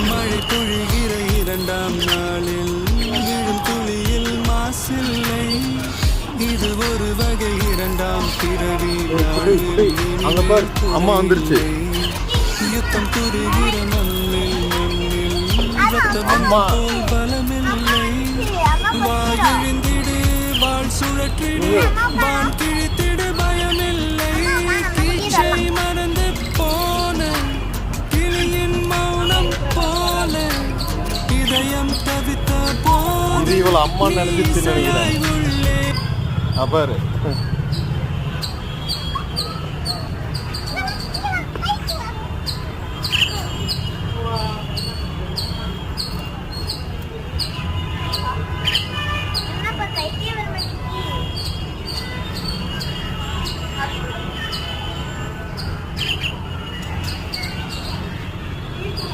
மழை பொழிகிற இரண்டாம் நாளில் விழும் துளியில் மாசில்லை. இது ஒரு வகை இரண்டாம் பிறவி. அம்மா வந்துருச்சு. யுத்தம் புரிகிற மண்ணில் போல் பலமில்லை. வாயெழுந்திடு வாழ் சுழற்றிடு வான் கிழித்திடு பயமில்லை. கீச்சை மறந்து போன கிளியின் மௌனம் போல இதயம் தவித்த போது இவள் அம்மா நினைச்சு நினைக்கிறேன். பாரு